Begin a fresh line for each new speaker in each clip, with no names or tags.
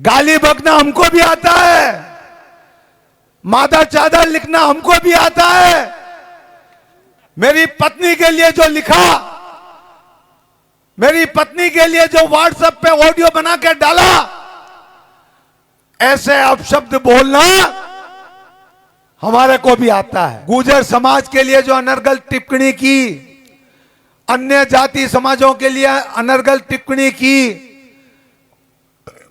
गाली बकना हमको भी आता है, मादा चादर लिखना हमको भी आता है। मेरी पत्नी के लिए जो लिखा, मेरी पत्नी के लिए जो व्हाट्सएप पे ऑडियो बना के डाला, ऐसे अपशब्द बोलना हमारे को भी आता है। गुर्जर समाज के लिए जो अनर्गल टिप्पणी की, अन्य जाति समाजों के लिए अनर्गल टिप्पणी की,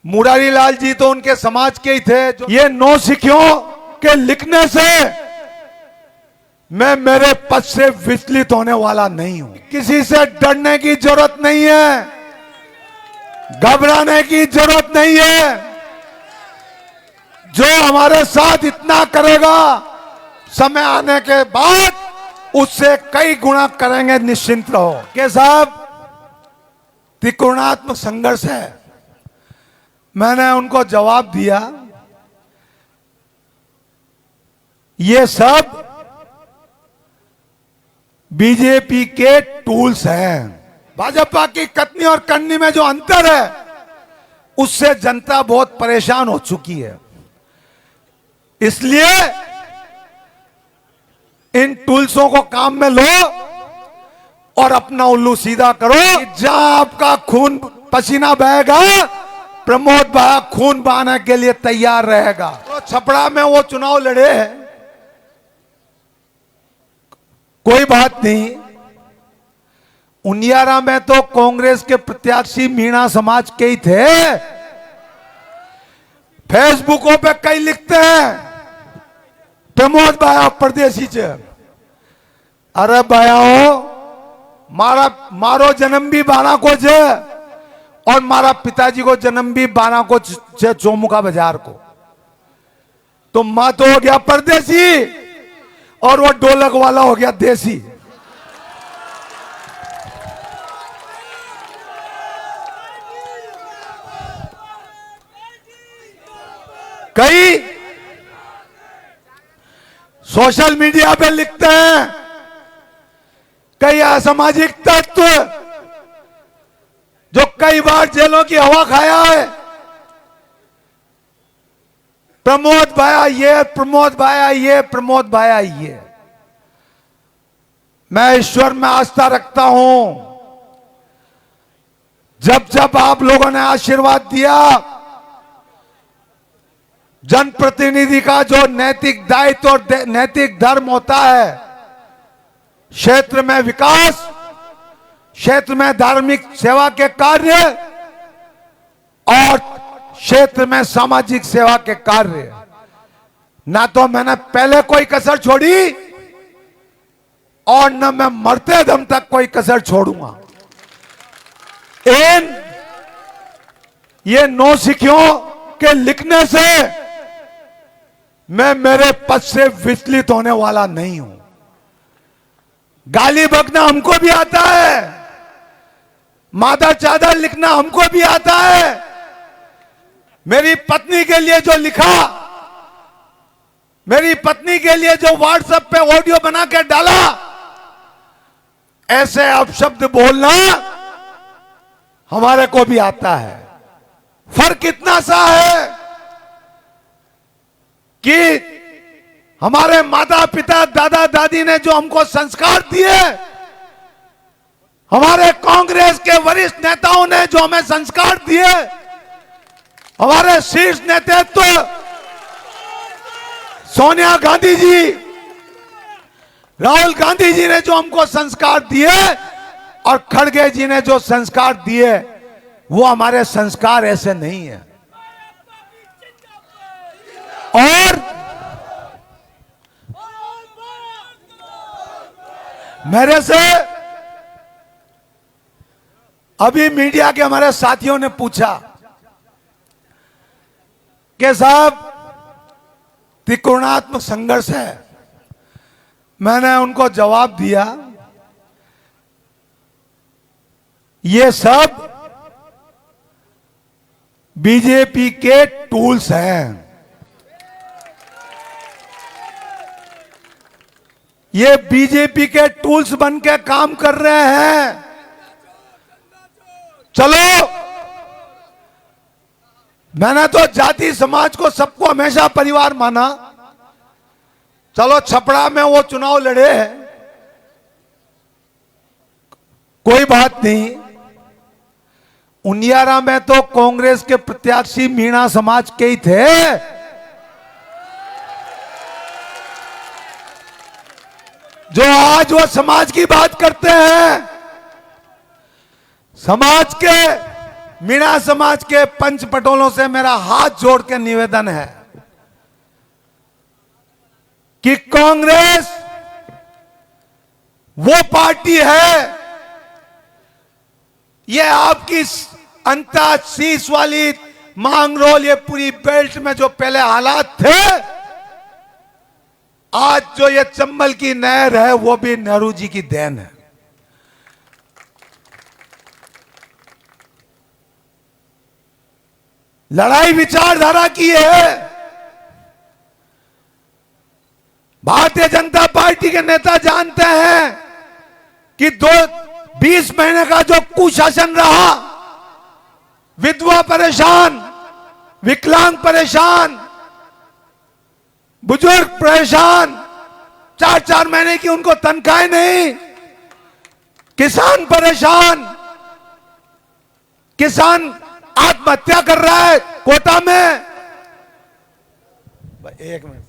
मुरारी लाल जी तो उनके समाज के ही थे। ये नौ सिखियों के लिखने से मैं मेरे पद से विचलित होने वाला नहीं हूं। किसी से डरने की जरूरत नहीं है, घबराने की जरूरत नहीं है। जो हमारे साथ इतना करेगा, समय आने के बाद उससे कई गुना करेंगे, निश्चिंत रहो। के साहब त्रिकोणात्मक संघर्ष है। मैंने उनको जवाब दिया, ये सब बीजेपी के टूल्स हैं। भाजपा की कथनी और करनी में जो अंतर है, उससे जनता बहुत परेशान हो चुकी है। इसलिए इन टूल्सों को काम में लो और अपना उल्लू सीधा करो। जहां आपका खून पसीना बहेगा, प्रमोद भाई खून बहाने के लिए तैयार रहेगा। तो छपड़ा में वो चुनाव लड़े हैं, कोई बात नहीं। उनियारा में तो कांग्रेस के प्रत्याशी मीणा समाज के ही थे। फेसबुकों पे कई लिखते हैं प्रमोद भाई परदेसी चे। अरे भाइयों, मारो जन्म भी 12 को छे और मारा पिताजी को जन्म भी 12 को छे, चौमुखा बाजार को। तो मां तो हो गया परदेसी और वो ढोलक वाला हो गया देसी। कई सोशल मीडिया पे लिखते हैं, कई असामाजिक तत्व जो कई बार जेलों की हवा खाया है, प्रमोद भाया ये, प्रमोद भाया ये, प्रमोद भाया ये। मैं ईश्वर में आस्था रखता हूं। जब जब आप लोगों ने आशीर्वाद दिया, जनप्रतिनिधि का जो नैतिक दायित्व और नैतिक धर्म होता है, क्षेत्र में विकास, क्षेत्र में धार्मिक सेवा के कार्य और क्षेत्र में सामाजिक सेवा के कार्य, ना तो मैंने पहले कोई कसर छोड़ी और न मैं मरते दम तक कोई कसर छोड़ूंगा। ये 9 सिखियों के लिखने से मैं मेरे पद से विचलित होने वाला नहीं हूं। गाली बकना हमको भी आता है, मादा चादर लिखना हमको भी आता है। मेरी पत्नी के लिए जो लिखा, मेरी पत्नी के लिए जो व्हाट्सएप पे ऑडियो बना के डाला, ऐसे अपशब्द बोलना हमारे को भी आता है। फर्क इतना सा है कि हमारे माता पिता दादा दादी ने जो हमको संस्कार दिए, हमारे कांग्रेस के वरिष्ठ नेताओं ने जो हमें संस्कार दिए, हमारे शीर्ष नेतृत्व सोनिया गांधी जी, राहुल गांधी जी ने जो हमको संस्कार दिए और खड़गे जी ने जो संस्कार दिए, वो हमारे संस्कार ऐसे नहीं है। और मेरे से अभी मीडिया के हमारे साथियों ने पूछा कि साहब त्रिकोणात्मक संघर्ष है। मैंने उनको जवाब दिया, ये सब बीजेपी के टूल्स हैं। ये बीजेपी के टूल्स बन के काम कर रहे हैं। चलो मैंने तो जाति समाज को सबको हमेशा परिवार माना। चलो छपरा में वो चुनाव लड़े हैं, कोई बात नहीं। उनियारा में तो कांग्रेस के प्रत्याशी मीणा समाज के ही थे। जो आज वो समाज की बात करते हैं, समाज के मीणा समाज के पंच पटोलों से मेरा हाथ जोड़ के निवेदन है कि कांग्रेस वो पार्टी है, ये आपकी अंता शीश वाली मांगरोल, ये पूरी बेल्ट में जो पहले हालात थे, आज जो ये चंबल की नहर है वो भी नेहरू जी की देन है। लड़ाई विचारधारा की है। भारतीय जनता पार्टी के नेता जानते हैं कि 20 महीने का जो कुशासन रहा, विधवा परेशान, विकलांग परेशान, बुजुर्ग परेशान, 4-4 महीने की उनको तनख्वाहें नहीं, किसान परेशान, किसान आत्महत्या कर रहा है कोटा में। एक मिनट,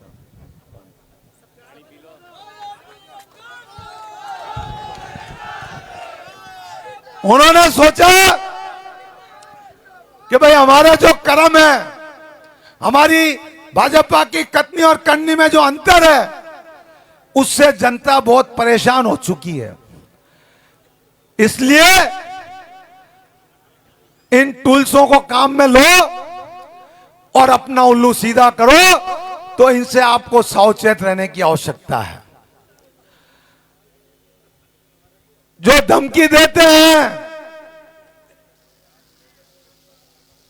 उन्होंने सोचा कि भाई हमारा जो कर्म है, हमारी भाजपा की कथनी और करनी में जो अंतर है, उससे जनता बहुत परेशान हो चुकी है। इसलिए इन टूल्सों को काम में लो और अपना उल्लू सीधा करो। तो इनसे आपको सावचेत रहने की आवश्यकता है। जो धमकी देते हैं,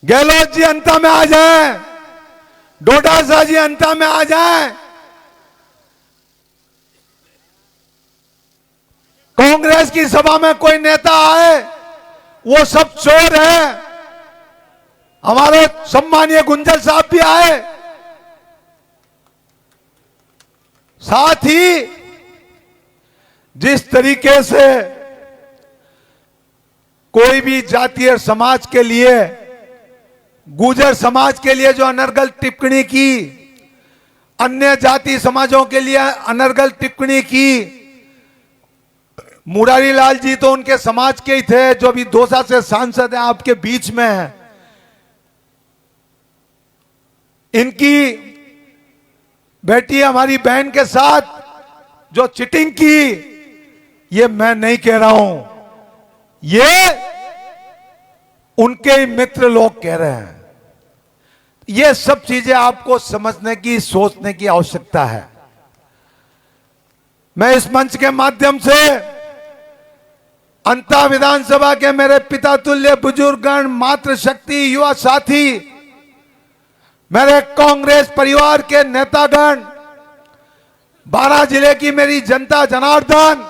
गहलोत जी अंता में आ जाएं, डोटासरा जी अंता में आ जाएं, कांग्रेस की सभा में कोई नेता आए, वो सब चोर है। हमारे सम्मानीय गुंजल साहब भी आए। साथ ही जिस तरीके से कोई भी जातीय समाज के लिए, गुर्जर समाज के लिए जो अनर्गल टिप्पणी की, अन्य जाति समाजों के लिए अनर्गल टिप्पणी की, मुरारी लाल जी तो उनके समाज के ही थे, जो अभी दौसा से सांसद हैं, आपके बीच में हैं। इनकी बेटी हमारी बहन के साथ जो चीटिंग की, ये मैं नहीं कह रहा हूं, ये उनके मित्र लोग कह रहे हैं। ये सब चीजें आपको समझने की, सोचने की आवश्यकता है। मैं इस मंच के माध्यम से अंता विधानसभा के मेरे पिता तुल्य बुजुर्गगण, मातृशक्ति, युवा साथी, मेरे कांग्रेस परिवार के नेतागण, 12 जिले की मेरी जनता जनार्दन,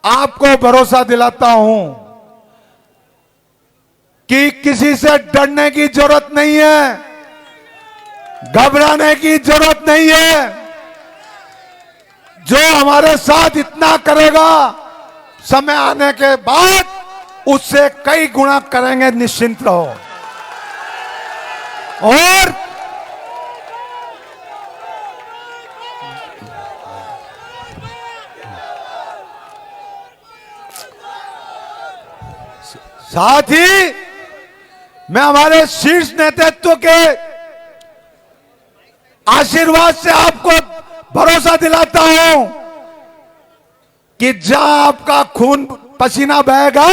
आपको भरोसा दिलाता हूं कि किसी से डरने की जरूरत नहीं है, घबराने की जरूरत नहीं है। जो हमारे साथ इतना करेगा, समय आने के बाद उससे कई गुना करेंगे, निश्चिंत रहो। और साथ ही मैं हमारे शीर्ष नेतृत्व के आशीर्वाद से आपको भरोसा दिलाता हूं कि जहां आपका खून पसीना बहेगा,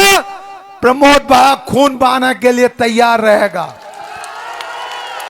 प्रमोद भाई खून बहाने के लिए तैयार रहेगा।